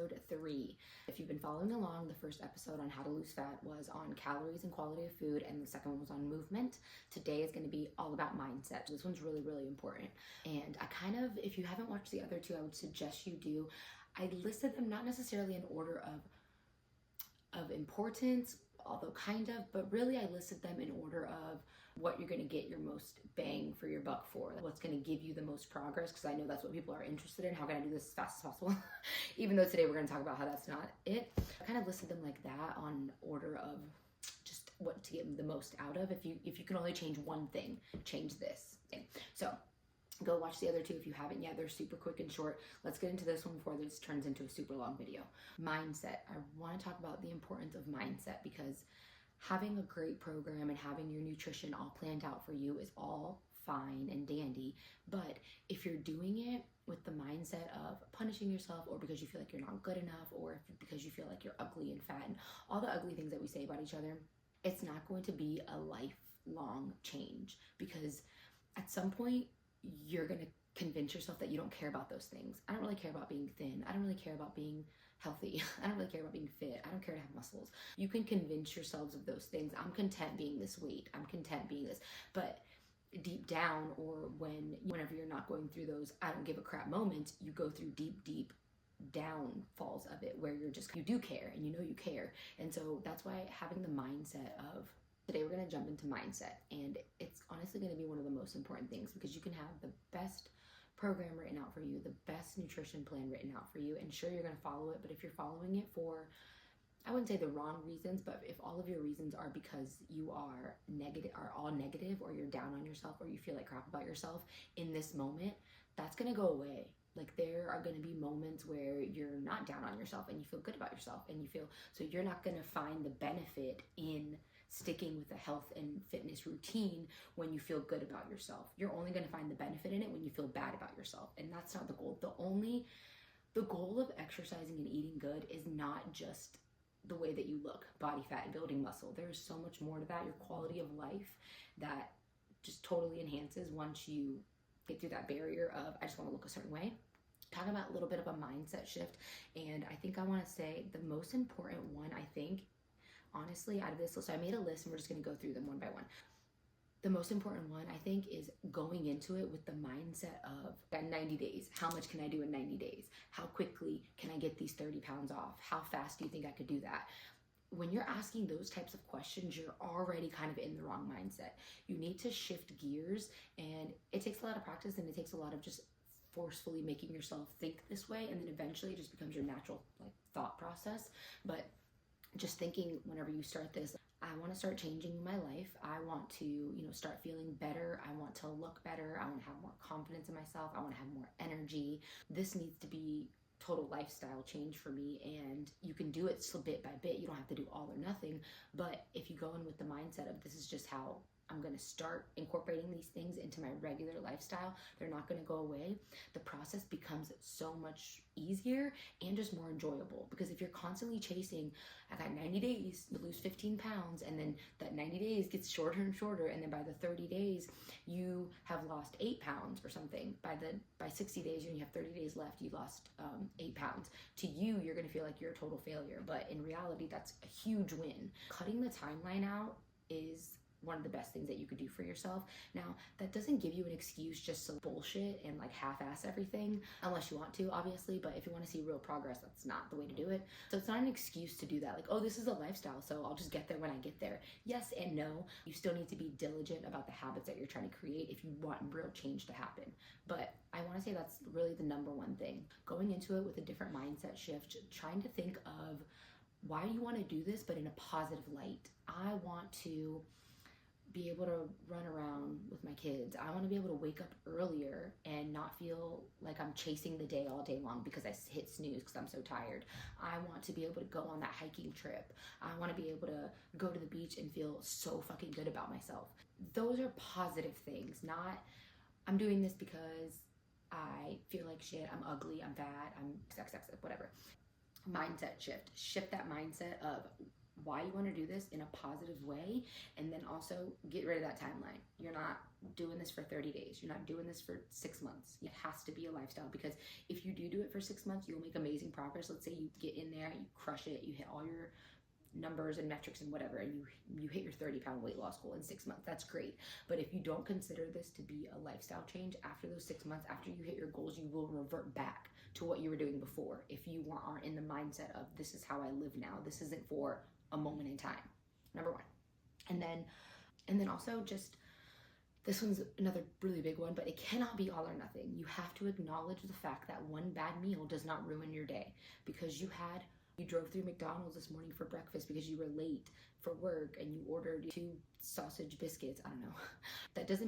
episode 3. If you've been following along, the first episode on how to lose fat was on calories and quality of food, and the second one was on movement. Today is going to be all about mindset. This one's really, really important. And if you haven't watched the other 2, I would suggest you do. I listed them not necessarily in order of importance, although but really I listed them in order of what you're going to get your most bang for your buck for, what's going to give you the most progress, because I know that's what people are interested in. How can I do this as fast as possible? Even though today we're going to talk about how that's not it. I kind of listed them like that on order of just what to get the most out of. If you can only change one thing, change this. Okay. So go watch the other 2 if you haven't yet. They're super quick and short. Let's get into this one before this turns into a super long video. Mindset. I want to talk about the importance of mindset, because having a great program and having your nutrition all planned out for you is all fine and dandy. But if you're doing it with the mindset of punishing yourself, or because you feel like you're not good enough, or because you feel like you're ugly and fat and all the ugly things that we say about each other, it's not going to be a lifelong change, because at some point you're going to convince yourself that you don't care about those things. I don't really care about being thin. I don't really care about being healthy. I don't really care about being fit. I don't care to have muscles. You can convince yourselves of those things. I'm content being this weight. I'm content being this. But deep down, or whenever you're not going through those I don't give a crap moments, you go through deep downfalls of it, where you do care, and you know you care. And so that's why having the mindset of, today we're going to jump into mindset, and it's honestly going to be one of the most important things, because you can have the best program written out for you, the best nutrition plan written out for you, and sure, you're going to follow it, but if you're following it for, I wouldn't say the wrong reasons, but if all of your reasons are because you are all negative, or you're down on yourself, or you feel like crap about yourself in this moment, that's going to go away. Like, there are going to be moments where you're not down on yourself and you feel good about yourself, and so you're not going to find the benefit in sticking with a health and fitness routine when you feel good about yourself. You're only going to find the benefit in it when you feel bad about yourself. And that's not the goal. The goal of exercising and eating good is not just the way that you look, body fat and building muscle. There's so much more to that. Your quality of life that just totally enhances once you get through that barrier of, I just want to look a certain way. Talk about a little bit of a mindset shift. And I think I want to say the most important one, I think, honestly, out of this list, I made a list and we're just going to go through them one by one. The most important one, I think, is going into it with the mindset of 90 days. How much can I do in 90 days? How quickly can I get these 30 pounds off? How fast do you think I could do that? When you're asking those types of questions, you're already kind of in the wrong mindset. You need to shift gears, and it takes a lot of practice, and it takes a lot of just forcefully making yourself think this way, and then eventually it just becomes your natural thought process. But just thinking, whenever you start this, I want to start changing my life. I want to, start feeling better. I want to look better. I want to have more confidence in myself. I want to have more energy. This needs to be total lifestyle change for me, and you can do it bit by bit. You don't have to do all or nothing, but if you go in with the mindset of, this is just how I'm going to start incorporating these things into my regular lifestyle, they're not going to go away, the process becomes so much easier and just more enjoyable. Because if you're constantly chasing, I got 90 days to lose 15 pounds, and then that 90 days gets shorter and shorter, and then by the 30 days you have lost 8 pounds or something, by 60 days, and you have 30 days left, you lost 8 pounds. To you, you're going to feel like you're a total failure, but in reality, that's a huge win. Cutting the timeline out is one of the best things that you could do for yourself. Now, that doesn't give you an excuse just to bullshit and half-ass everything, unless you want to, obviously, but if you want to see real progress, that's not the way to do it. So it's not an excuse to do that, oh, this is a lifestyle, so I'll just get there when I get there. Yes and no. You still need to be diligent about the habits that you're trying to create if you want real change to happen. But I want to say that's really the number one thing. Going into it with a different mindset shift, trying to think of why you want to do this, but in a positive light. I want to be able to run around with my kids. I want to be able to wake up earlier and not feel like I'm chasing the day all day long because I hit snooze because I'm so tired. I want to be able to go on that hiking trip. I want to be able to go to the beach and feel so fucking good about myself. Those are positive things, not I'm doing this because I feel like shit, I'm ugly, I'm fat, I'm sex, whatever. Mindset shift. Shift that mindset of why you want to do this in a positive way, and then also get rid of that timeline. You're not doing this for 30 days. You're not doing this for 6 months. It has to be a lifestyle, because if you do it for 6 months, you'll make amazing progress. Let's say you get in there, you crush it, you hit all your numbers and metrics and whatever, and you hit your 30-pound weight loss goal in 6 months. That's great. But if you don't consider this to be a lifestyle change, after those 6 months, after you hit your goals, you will revert back to what you were doing before if you aren't in the mindset of, this is how I live now. This isn't for a moment in time. Number one. And then also, just, this one's another really big one, but it cannot be all or nothing. You have to acknowledge the fact that one bad meal does not ruin your day, because you drove through McDonald's this morning for breakfast because you were late for work and you ordered 2 sausage biscuits. I don't know. That doesn't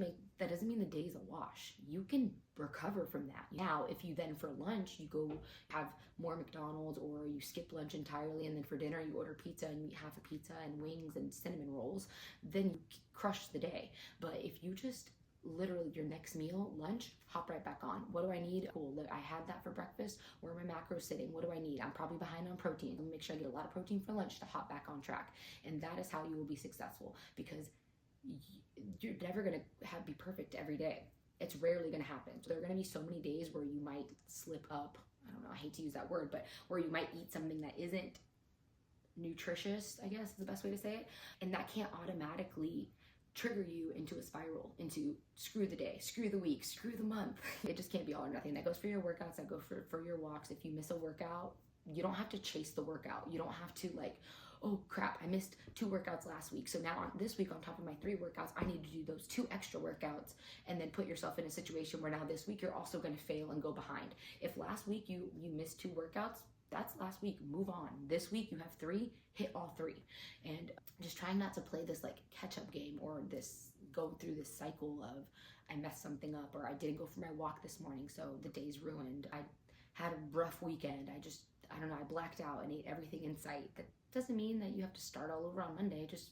mean the day's a wash. You can recover from that. Now, if you then for lunch, you go have more McDonald's, or you skip lunch entirely, and then for dinner you order pizza and you eat half a pizza and wings and cinnamon rolls, then you crush the day. But if you just literally, your next meal, lunch, hop right back on. What do I need? Cool, look, I had that for breakfast. Where are my macros sitting? What do I need? I'm probably behind on protein. Let me make sure I get a lot of protein for lunch to hop back on track. And that is how you will be successful, because you're never going to be perfect every day. It's rarely going to happen. So there are going to be so many days where you might slip up. I don't know, I hate to use that word, but where you might eat something that isn't nutritious, I guess is the best way to say it. And that can't automatically trigger you into a spiral, into screw the day, screw the week, screw the month. It just can't be all or nothing. That goes for your workouts, that goes for your walks. If you miss a workout, you don't have to chase the workout. You don't have to like, oh crap, I missed 2 workouts last week, so now on this week, on top of my 3 workouts, I need to do those 2 extra workouts, and then put yourself in a situation where now this week you're also going to fail and go behind. If last week you missed 2 workouts, that's last week, move on. This week you have 3, hit all 3. And just trying not to play this like catch-up game, or this go through this cycle of, I messed something up, or I didn't go for my walk this morning, so the day's ruined. I had a rough weekend. I don't know, I blacked out and ate everything in sight. That doesn't mean that you have to start all over on Monday. Just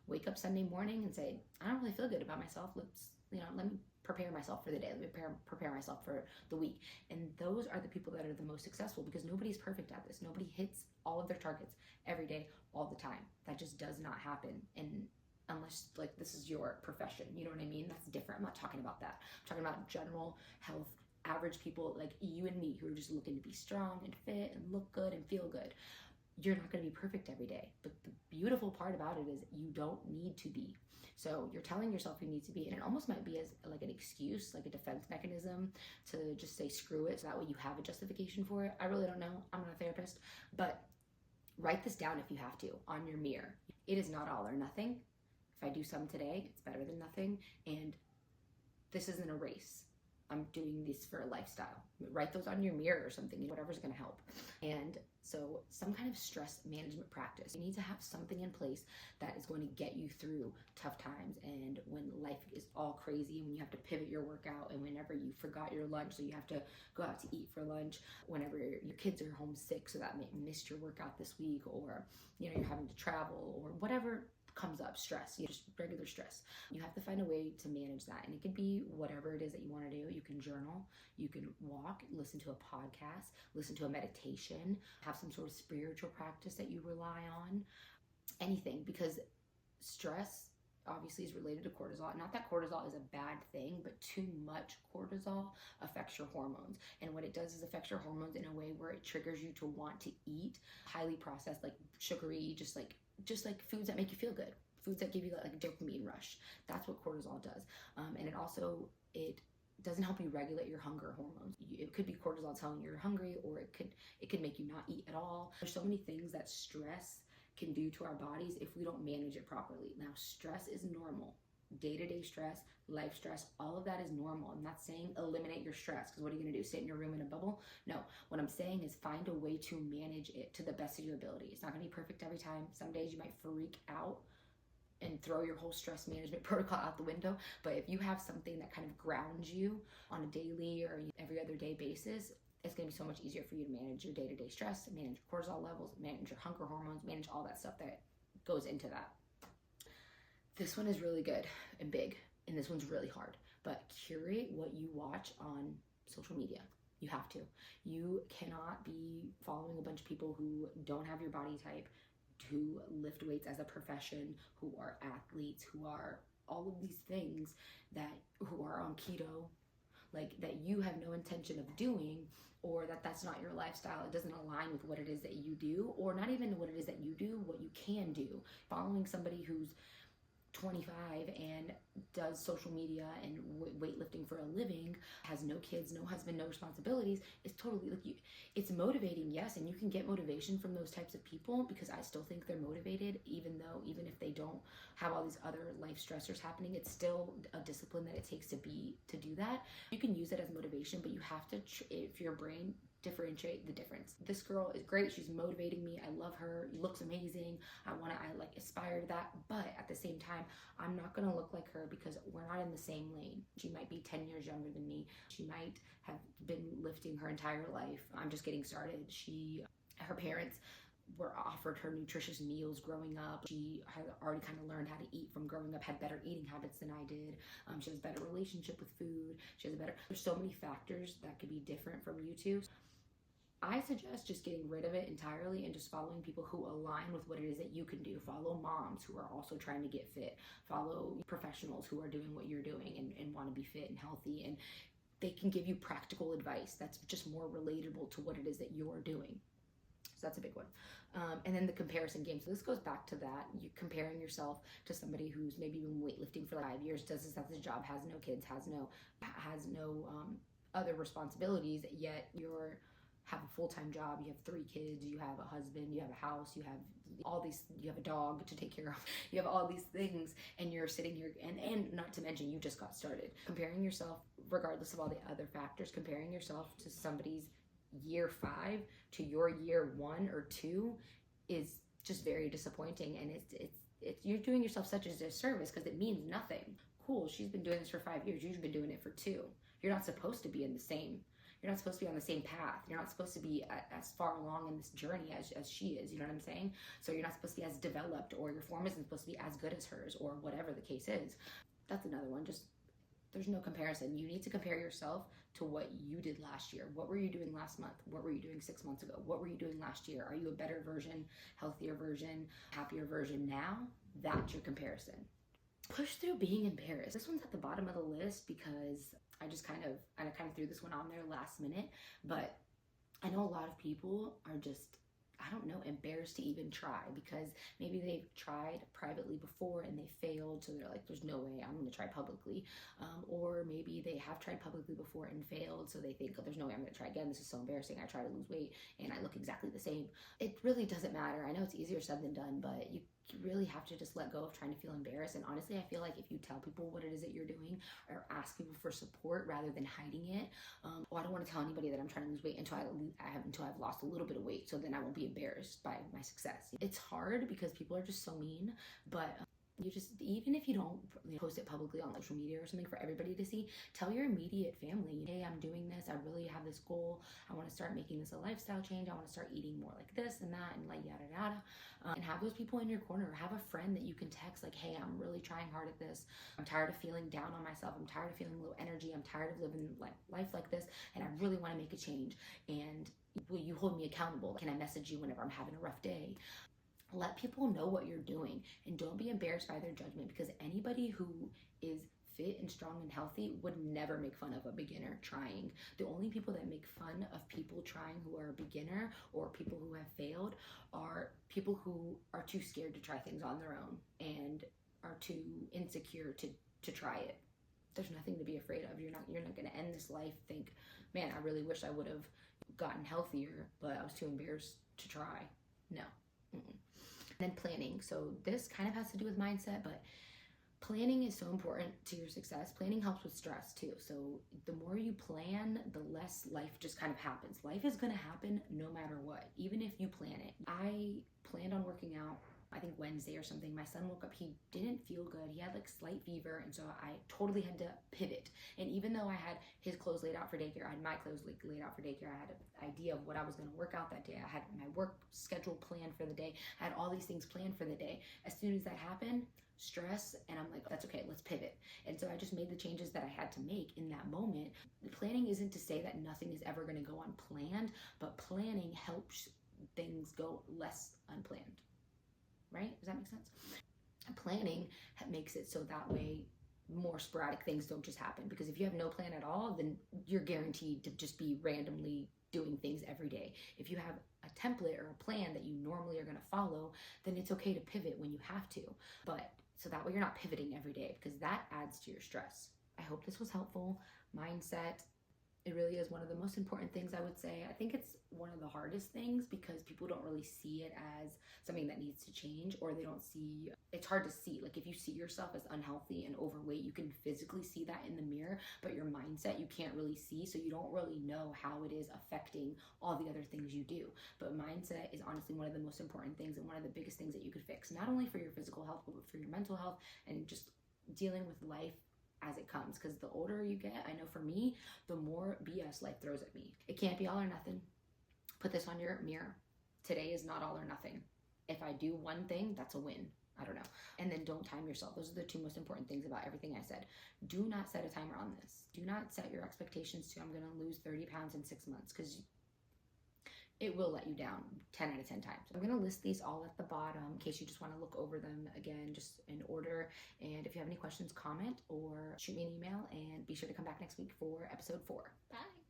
wake up Sunday morning and say, I don't really feel good about myself. Let me prepare myself for the day. Let me prepare myself for the week. And those are the people that are the most successful, because nobody's perfect at this. Nobody hits all of their targets every day, all the time. That just does not happen. And unless like this is your profession, you know what I mean? That's different. I'm not talking about that. I'm talking about general health, average people like you and me, who are just looking to be strong and fit and look good and feel good. You're not going to be perfect every day. But the beautiful part about it is you don't need to be. So you're telling yourself you need to be, and it almost might be as like an excuse, like a defense mechanism to just say screw it, so that way you have a justification for it. I really don't know. I'm not a therapist, but write this down if you have to on your mirror. It is not all or nothing. If I do some today, it's better than nothing. And this isn't a race. I'm doing this for a lifestyle. Write those on your mirror or something, whatever's going to help. And so some kind of stress management practice. You need to have something in place that is going to get you through tough times, and when life is all crazy, and when you have to pivot your workout, and whenever you forgot your lunch, so you have to go out to eat for lunch, whenever your kids are home sick, so that missed your workout this week, or you're having to travel, or whatever comes up, stress, just regular stress. You have to find a way to manage that. And it could be whatever it is that you want to do. You can journal, you can walk, listen to a podcast, listen to a meditation, have some sort of spiritual practice that you rely on, anything, because stress obviously is related to cortisol. Not that cortisol is a bad thing, but too much cortisol affects your hormones. And what it does is affects your hormones in a way where it triggers you to want to eat highly processed, like sugary, just like foods that make you feel good, foods that give you like a dopamine rush. That's what cortisol does. And it doesn't help you regulate your hunger hormones. It could be cortisol telling you you're hungry, or it could make you not eat at all. There's so many things that stress can do to our bodies if we don't manage it properly. Now, stress is normal. Day-to-day stress, life stress, all of that is normal. I'm not saying eliminate your stress, because what are you going to do, sit in your room in a bubble? No, what I'm saying is find a way to manage it to the best of your ability. It's not going to be perfect every time. Some days you might freak out and throw your whole stress management protocol out the window. But if you have something that kind of grounds you on a daily or every other day basis, it's going to be so much easier for you to manage your day-to-day stress, manage your cortisol levels, manage your hunger hormones, manage all that stuff that goes into that. This one is really good and big, and this one's really hard, but curate what you watch on social media. You have to. You cannot be following a bunch of people who don't have your body type, who lift weights as a profession, who are athletes, who are all of these things, that who are on keto, like that you have no intention of doing, or that's not your lifestyle, it doesn't align with what it is that you do, or not even what it is that you do, what you can do. Following somebody who's 25 and does social media and weightlifting for a living, has no kids, no husband, no responsibilities, is totally like it's motivating, yes, and you can get motivation from those types of people, because I still think they're motivated, even if they don't have all these other life stressors happening. It's still a discipline that it takes to do that. You can use it as motivation, but you have to, if your brain, differentiate the difference. This girl is great. She's motivating me. I love her. Looks amazing. I like aspire to that. But at the same time, I'm not going to look like her, because we're not in the same lane. She might be 10 years younger than me. She might have been lifting her entire life. I'm just getting started. Her parents were offered her nutritious meals growing up. She had already kind of learned how to eat from growing up, had better eating habits than I did. She has a better relationship with food. There's so many factors that could be different from you two. I suggest just getting rid of it entirely and just following people who align with what it is that you can do. Follow moms who are also trying to get fit. Follow professionals who are doing what you're doing and want to be fit and healthy. And they can give you practical advice that's just more relatable to what it is that you're doing. So that's a big one. And then the comparison game. So this goes back to that. You comparing yourself to somebody who's maybe been weightlifting for 5 years, does this as a job, has no kids, has no other responsibilities, yet you're have a full-time job, you have 3 kids, you have a husband, you have a house, you have a dog to take care of, you have all these things, and you're sitting here, and not to mention you just got started. Comparing yourself, regardless of all the other factors, comparing yourself to somebody's year 5 to your year 1 or 2 is just very disappointing, and it's you're doing yourself such a disservice, because it means nothing. Cool, she's been doing this for 5 years, you've been doing it for 2. You're not supposed to be you're not supposed to be on the same path. You're not supposed to be as far along in this journey as she is, you know what I'm saying? So you're not supposed to be as developed, or your form isn't supposed to be as good as hers, or whatever the case is. That's another one. Just, there's no comparison. You need to compare yourself to what you did last year. What were you doing last month? What were you doing 6 months ago? What were you doing last year? Are you a better version, healthier version, happier version now? That's your comparison. Push through being embarrassed. This one's at the bottom of the list because I kind of threw this one on there last minute, but I know a lot of people are just, I don't know, embarrassed to even try, because maybe they've tried privately before and they failed, so they're like, there's no way I'm going to try publicly. Or maybe they have tried publicly before and failed, so they think, oh, there's no way I'm going to try again. This is so embarrassing. I try to lose weight and I look exactly the same. It really doesn't matter. I know it's easier said than done, but you really have to just let go of trying to feel embarrassed. And honestly, I feel like if you tell people what it is that you're doing, or ask people for support rather than hiding it, I don't want to tell anybody that I'm trying to lose weight until I've lost a little bit of weight, so then I won't be embarrassed by my success. It's hard because people are just so mean, but you just, even if you don't post it publicly on social media or something for everybody to see, tell your immediate family, hey, I'm doing this, I really have this goal, I want to start making this a lifestyle change, I want to start eating more like this and that, and like yada yada, and have those people in your corner. Have a friend that you can text like, hey, I'm really trying hard at this, I'm tired of feeling down on myself, I'm tired of feeling low energy, I'm tired of living life like this, and I really want to make a change, and will you hold me accountable? Can I message you whenever I'm having a rough day? Let people know what you're doing, and don't be embarrassed by their judgment, because anybody who is fit and strong and healthy would never make fun of a beginner trying. The only people that make fun of people trying who are a beginner, or people who have failed, are people who are too scared to try things on their own and are too insecure to try it. There's nothing to be afraid of. You're not going to end this life think, man, I really wish I would have gotten healthier, but I was too embarrassed to try. No. Mm-mm. Then planning. So this kind of has to do with mindset, but planning is so important to your success. Planning helps with stress too. So the more you plan, the less life just kind of happens. Life is going to happen no matter what, even if you plan it. I planned on working out, I think Wednesday or something. My son woke up, he didn't feel good. He had like slight fever, and so I totally had to pivot. And even though I had his clothes laid out for daycare, I had my clothes laid out for daycare, I had an idea of what I was going to work out that day. I had my work schedule planned for the day. I had all these things planned for the day. As soon as that happened, stress, and I'm like, that's okay, let's pivot. And so I just made the changes that I had to make in that moment. Planning isn't to say that nothing is ever going to go unplanned, but planning helps things go less unplanned. right? Does that make sense? Planning makes it so that way more sporadic things don't just happen, because if you have no plan at all, then you're guaranteed to just be randomly doing things every day. If you have a template or a plan that you normally are going to follow, then it's okay to pivot when you have to, but so that way you're not pivoting every day, because that adds to your stress. I hope this was helpful. Mindset, it really is one of the most important things, I would say. I think it's one of the hardest things because people don't really see it as something that needs to change, or they don't see, it's hard to see. Like if you see yourself as unhealthy and overweight, you can physically see that in the mirror, but your mindset you can't really see, so you don't really know how it is affecting all the other things you do. But mindset is honestly one of the most important things and one of the biggest things that you could fix, not only for your physical health, but for your mental health and just dealing with life as it comes. Because the older you get, I know for me, the more BS life throws at me. It can't be all or nothing. Put this on your mirror. Today is not all or nothing. If I do one thing, that's a win. I don't know. And then don't time yourself. Those are the two most important things about everything I said. Do not set a timer on this. Do not set your expectations to, I'm going to lose 30 pounds in 6 months, because it will let you down 10 out of 10 times. I'm going to list these all at the bottom in case you just want to look over them again, just in order. And if you have any questions, comment or shoot me an email, and be sure to come back next week for episode 4. Bye.